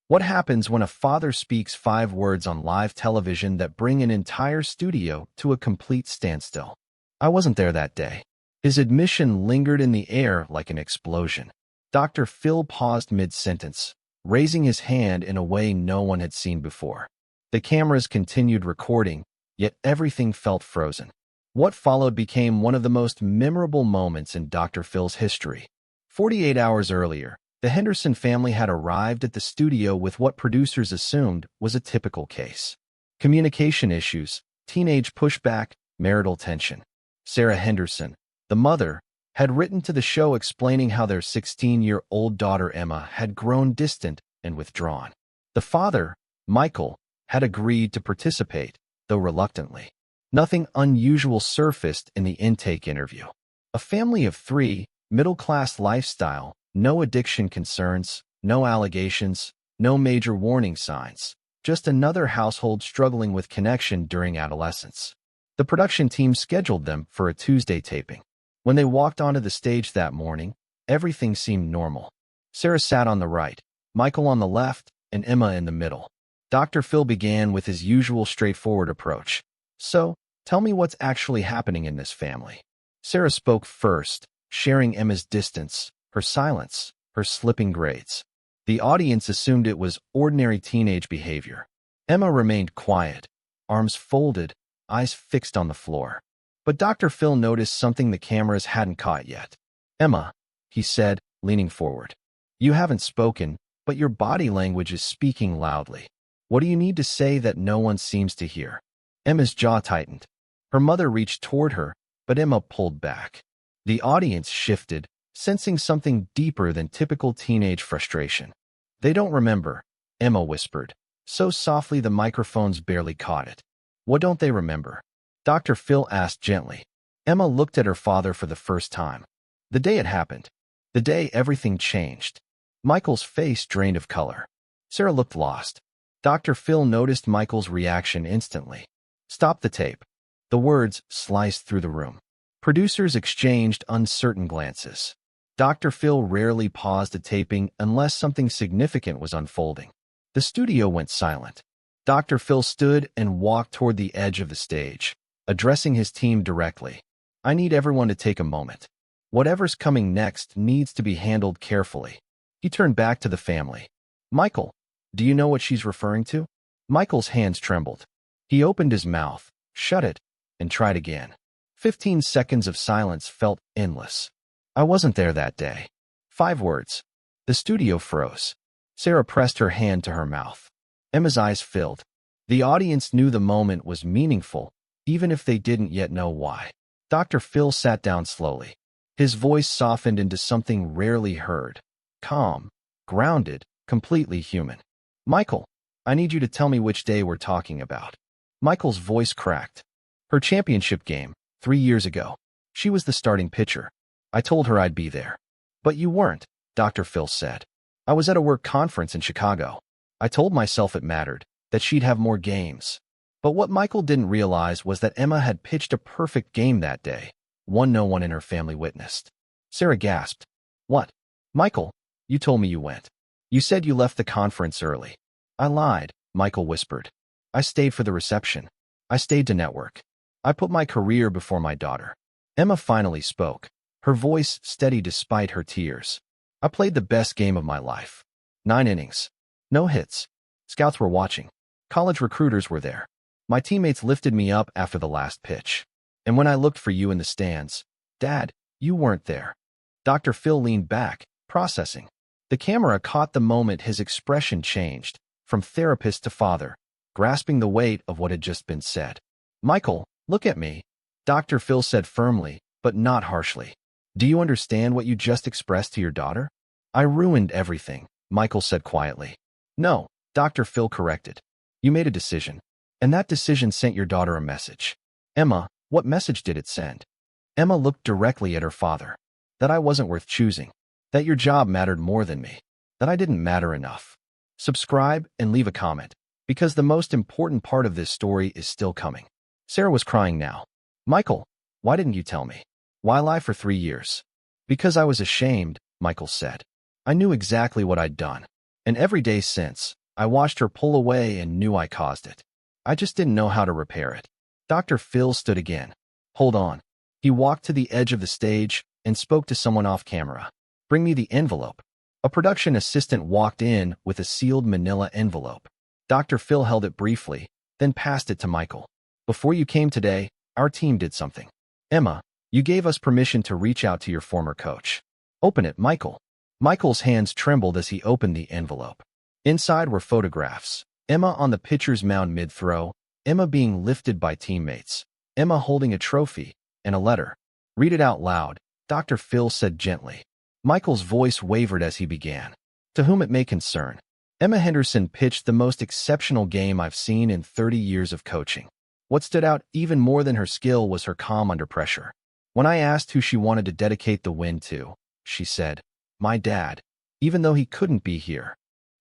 What happens when a father speaks 5 words on live television that bring an entire studio to a complete standstill? I wasn't there that day. His admission lingered in the air like an explosion. Dr. Phil paused mid-sentence, raising his hand in a way no one had seen before. The cameras continued recording, yet everything felt frozen. What followed became one of the most memorable moments in Dr. Phil's history. 48 hours earlier, the Henderson family had arrived at the studio with what producers assumed was a typical case. Communication issues, teenage pushback, marital tension. Sarah Henderson, the mother, had written to the show explaining how their 16-year-old daughter Emma had grown distant and withdrawn. The father, Michael, had agreed to participate, though reluctantly. Nothing unusual surfaced in the intake interview. A family of 3, middle-class lifestyle, no addiction concerns, no allegations, no major warning signs, just another household struggling with connection during adolescence. The production team scheduled them for a Tuesday taping. When they walked onto the stage that morning, everything seemed normal. Sarah sat on the right, Michael on the left, and Emma in the middle. Dr. Phil began with his usual straightforward approach. So, tell me what's actually happening in this family. Sarah spoke first, sharing Emma's distance, her silence, her slipping grades. The audience assumed it was ordinary teenage behavior. Emma remained quiet, arms folded, eyes fixed on the floor. But Dr. Phil noticed something the cameras hadn't caught yet. Emma, he said, leaning forward. You haven't spoken, but your body language is speaking loudly. What do you need to say that no one seems to hear? Emma's jaw tightened. Her mother reached toward her, but Emma pulled back. The audience shifted, sensing something deeper than typical teenage frustration. They don't remember, Emma whispered, so softly the microphones barely caught it. What don't they remember? Dr. Phil asked gently. Emma looked at her father for the first time. The day it happened. The day everything changed. Michael's face drained of color. Sarah looked lost. Dr. Phil noticed Michael's reaction instantly. Stop the tape. The words sliced through the room. Producers exchanged uncertain glances. Dr. Phil rarely paused a taping unless something significant was unfolding. The studio went silent. Dr. Phil stood and walked toward the edge of the stage, addressing his team directly. I need everyone to take a moment. Whatever's coming next needs to be handled carefully. He turned back to the family. Michael, do you know what she's referring to? Michael's hands trembled. He opened his mouth, shut it, and tried again. 15 seconds of silence felt endless. I wasn't there that day. 5 words. The studio froze. Sarah pressed her hand to her mouth. Emma's eyes filled. The audience knew the moment was meaningful, even if they didn't yet know why. Dr. Phil sat down slowly. His voice softened into something rarely heard. Calm, grounded, completely human. Michael, I need you to tell me which day we're talking about. Michael's voice cracked. Her championship game, 3 years ago. She was the starting pitcher. I told her I'd be there. But you weren't, Dr. Phil said. I was at a work conference in Chicago. I told myself it mattered, that she'd have more games. But what Michael didn't realize was that Emma had pitched a perfect game that day, one no one in her family witnessed. Sarah gasped. What? Michael, you told me you went. You said you left the conference early. I lied, Michael whispered. I stayed for the reception. I stayed to network. I put my career before my daughter. Emma finally spoke, her voice steady despite her tears. I played the best game of my life. 9 innings. No hits. Scouts were watching. College recruiters were there. My teammates lifted me up after the last pitch. And when I looked for you in the stands, Dad, you weren't there. Dr. Phil leaned back, processing. The camera caught the moment his expression changed, from therapist to father, grasping the weight of what had just been said. Michael, look at me, Dr. Phil said firmly, but not harshly. Do you understand what you just expressed to your daughter? I ruined everything, Michael said quietly. No, Dr. Phil corrected. You made a decision, and that decision sent your daughter a message. Emma, what message did it send? Emma looked directly at her father. That I wasn't worth choosing. That your job mattered more than me. That I didn't matter enough. Subscribe and leave a comment, because the most important part of this story is still coming. Sarah was crying now. Michael, why didn't you tell me? Why lie for 3 years? Because I was ashamed, Michael said. I knew exactly what I'd done. And every day since, I watched her pull away and knew I caused it. I just didn't know how to repair it. Dr. Phil stood again. Hold on. He walked to the edge of the stage and spoke to someone off camera. Bring me the envelope. A production assistant walked in with a sealed manila envelope. Dr. Phil held it briefly, then passed it to Michael. Before you came today, our team did something. Emma, you gave us permission to reach out to your former coach. Open it, Michael. Michael's hands trembled as he opened the envelope. Inside were photographs. Emma on the pitcher's mound mid-throw, Emma being lifted by teammates, Emma holding a trophy, and a letter. Read it out loud, Dr. Phil said gently. Michael's voice wavered as he began. To whom it may concern, Emma Henderson pitched the most exceptional game I've seen in 30 years of coaching. What stood out even more than her skill was her calm under pressure. When I asked who she wanted to dedicate the win to, she said, my dad, even though he couldn't be here.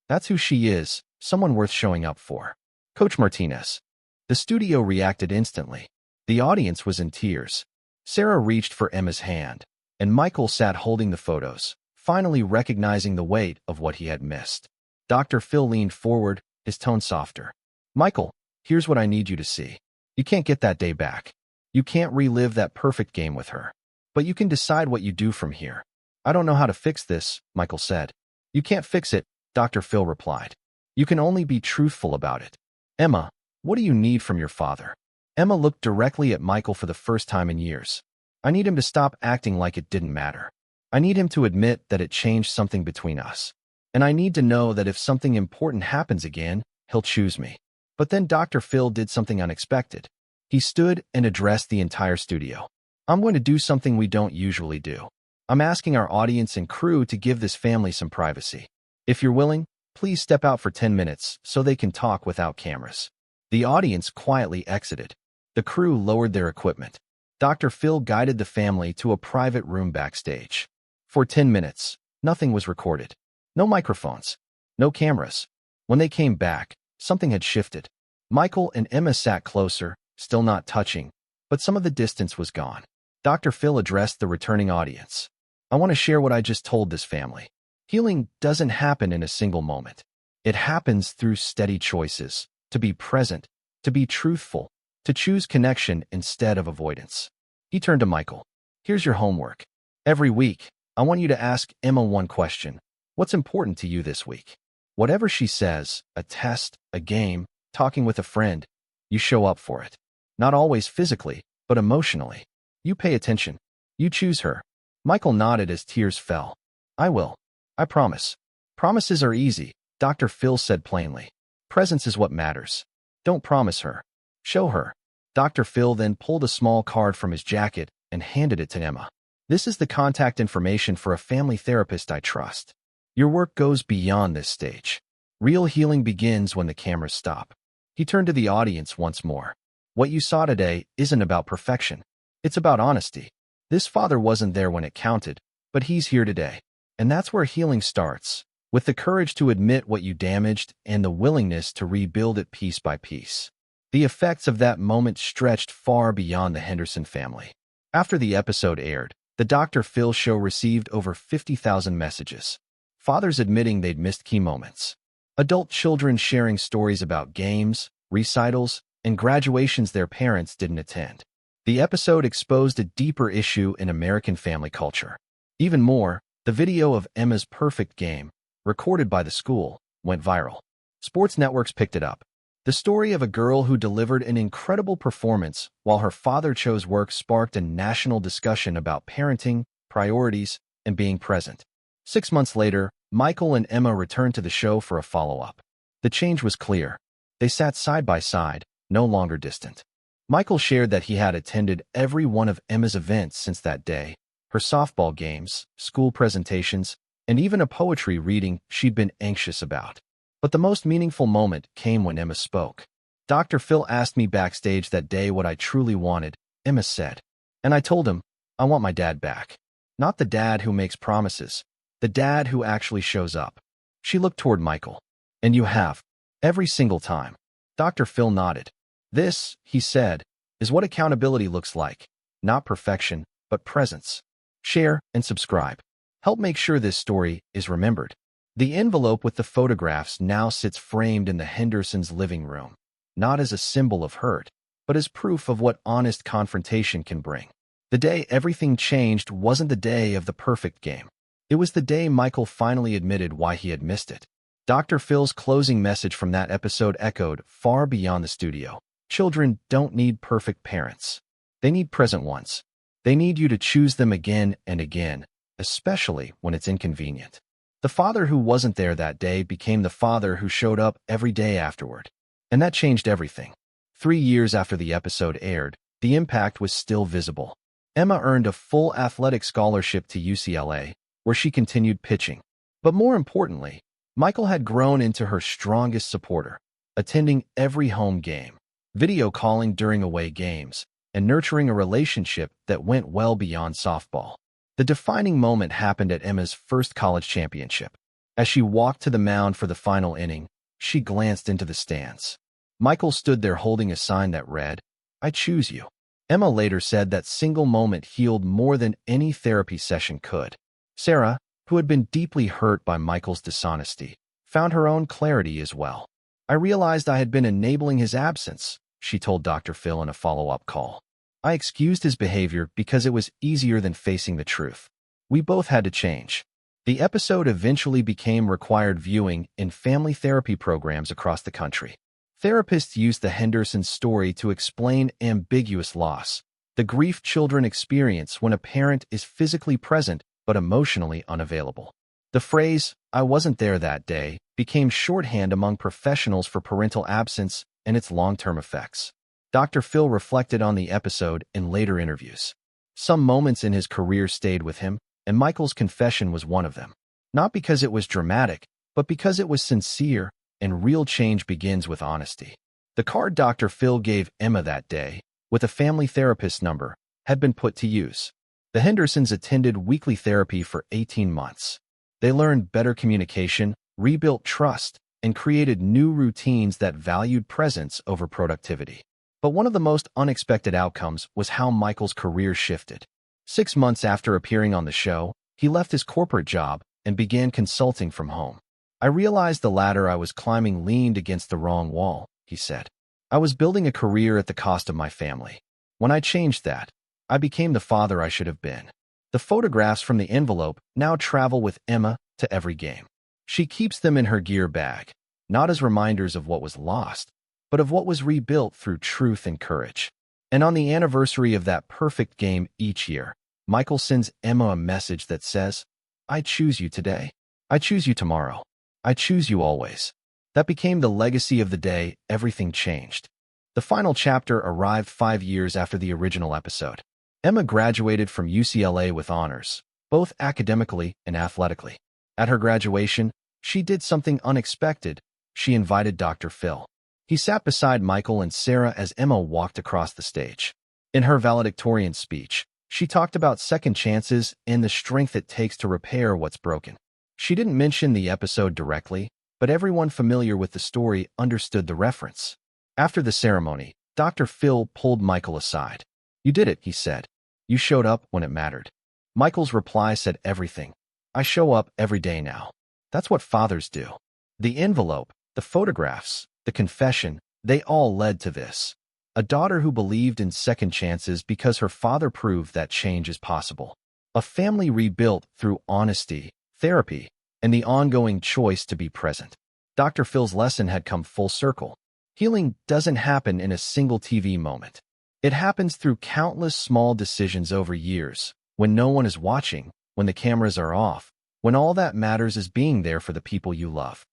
That's who she is, someone worth showing up for. Coach Martinez. The studio reacted instantly. The audience was in tears. Sarah reached for Emma's hand, and Michael sat holding the photos, finally recognizing the weight of what he had missed. Dr. Phil leaned forward, his tone softer. Michael, here's what I need you to see. You can't get that day back. You can't relive that perfect game with her. But you can decide what you do from here. I don't know how to fix this, Michael said. You can't fix it, Dr. Phil replied. You can only be truthful about it. Emma, what do you need from your father? Emma looked directly at Michael for the first time in years. I need him to stop acting like it didn't matter. I need him to admit that it changed something between us. And I need to know that if something important happens again, he'll choose me. But then Dr. Phil did something unexpected. He stood and addressed the entire studio. I'm going to do something we don't usually do. I'm asking our audience and crew to give this family some privacy. If you're willing, please step out for 10 minutes so they can talk without cameras. The audience quietly exited. The crew lowered their equipment. Dr. Phil guided the family to a private room backstage. For 10 minutes, nothing was recorded. No microphones. No cameras. When they came back, something had shifted. Michael and Emma sat closer, still not touching, but some of the distance was gone. Dr. Phil addressed the returning audience. I want to share what I just told this family. Healing doesn't happen in a single moment. It happens through steady choices, to be present, to be truthful, to choose connection instead of avoidance. He turned to Michael. Here's your homework. Every week, I want you to ask Emma one question. What's important to you this week? Whatever she says, a test, a game, talking with a friend, you show up for it. Not always physically, but emotionally. You pay attention. You choose her. Michael nodded as tears fell. I will. I promise. Promises are easy, Dr. Phil said plainly. Presence is what matters. Don't promise her. Show her. Dr. Phil then pulled a small card from his jacket and handed it to Emma. This is the contact information for a family therapist I trust. Your work goes beyond this stage. Real healing begins when the cameras stop. He turned to the audience once more. What you saw today isn't about perfection. It's about honesty. This father wasn't there when it counted, but he's here today. And that's where healing starts, with the courage to admit what you damaged and the willingness to rebuild it piece by piece. The effects of that moment stretched far beyond the Henderson family. After the episode aired, the Dr. Phil show received over 50,000 messages. Fathers admitting they'd missed key moments. Adult children sharing stories about games, recitals, and graduations their parents didn't attend. The episode exposed a deeper issue in American family culture. Even more, the video of Emma's perfect game, recorded by the school, went viral. Sports networks picked it up. The story of a girl who delivered an incredible performance while her father chose work sparked a national discussion about parenting, priorities, and being present. 6 months later, Michael and Emma returned to the show for a follow-up. The change was clear. They sat side by side, no longer distant. Michael shared that he had attended every one of Emma's events since that day, her softball games, school presentations, and even a poetry reading she'd been anxious about. But the most meaningful moment came when Emma spoke. Dr. Phil asked me backstage that day what I truly wanted, Emma said. And I told him, I want my dad back. Not the dad who makes promises, the dad who actually shows up. She looked toward Michael. And you have. Every single time. Dr. Phil nodded. This, he said, is what accountability looks like. Not perfection, but presence. Share and subscribe. Help make sure this story is remembered. The envelope with the photographs now sits framed in the Hendersons' living room, not as a symbol of hurt, but as proof of what honest confrontation can bring. The day everything changed wasn't the day of the perfect game. It was the day Michael finally admitted why he had missed it. Dr. Phil's closing message from that episode echoed far beyond the studio. Children don't need perfect parents. They need present ones. They need you to choose them again and again, especially when it's inconvenient. The father who wasn't there that day became the father who showed up every day afterward. And that changed everything. 3 years after the episode aired, the impact was still visible. Emma earned a full athletic scholarship to UCLA, where she continued pitching. But more importantly, Michael had grown into her strongest supporter, attending every home game, video calling during away games, and nurturing a relationship that went well beyond softball. The defining moment happened at Emma's first college championship. As she walked to the mound for the final inning, she glanced into the stands. Michael stood there holding a sign that read, "I choose you." Emma later said that single moment healed more than any therapy session could. Sarah, who had been deeply hurt by Michael's dishonesty, found her own clarity as well. "I realized I had been enabling his absence," she told Dr. Phil in a follow-up call. "I excused his behavior because it was easier than facing the truth. We both had to change." The episode eventually became required viewing in family therapy programs across the country. Therapists used the Hendersons' story to explain ambiguous loss, the grief children experience when a parent is physically present but emotionally unavailable. The phrase, "I wasn't there that day," became shorthand among professionals for parental absence and its long-term effects. Dr. Phil reflected on the episode in later interviews. Some moments in his career stayed with him, and Michael's confession was one of them. Not because it was dramatic, but because it was sincere, and real change begins with honesty. The card Dr. Phil gave Emma that day, with a family therapist number, had been put to use. The Hendersons attended weekly therapy for 18 months. They learned better communication, rebuilt trust, and created new routines that valued presence over productivity. But one of the most unexpected outcomes was how Michael's career shifted. 6 months after appearing on the show, he left his corporate job and began consulting from home. "I realized the ladder I was climbing leaned against the wrong wall," he said. "I was building a career at the cost of my family. When I changed that, I became the father I should have been." The photographs from the envelope now travel with Emma to every game. She keeps them in her gear bag, not as reminders of what was lost, but of what was rebuilt through truth and courage. And on the anniversary of that perfect game each year, Michael sends Emma a message that says, "I choose you today. I choose you tomorrow. I choose you always." That became the legacy of the day everything changed. The final chapter arrived 5 years after the original episode. Emma graduated from UCLA with honors, both academically and athletically. At her graduation, she did something unexpected. She invited Dr. Phil. He sat beside Michael and Sarah as Emma walked across the stage. In her valedictorian speech, she talked about second chances and the strength it takes to repair what's broken. She didn't mention the episode directly, but everyone familiar with the story understood the reference. After the ceremony, Dr. Phil pulled Michael aside. "You did it," he said. "You showed up when it mattered." Michael's reply said everything. "I show up every day now. That's what fathers do." The envelope, the photographs, the confession, they all led to this. A daughter who believed in second chances because her father proved that change is possible. A family rebuilt through honesty, therapy, and the ongoing choice to be present. Dr. Phil's lesson had come full circle. Healing doesn't happen in a single TV moment. It happens through countless small decisions over years, when no one is watching, when the cameras are off, when all that matters is being there for the people you love.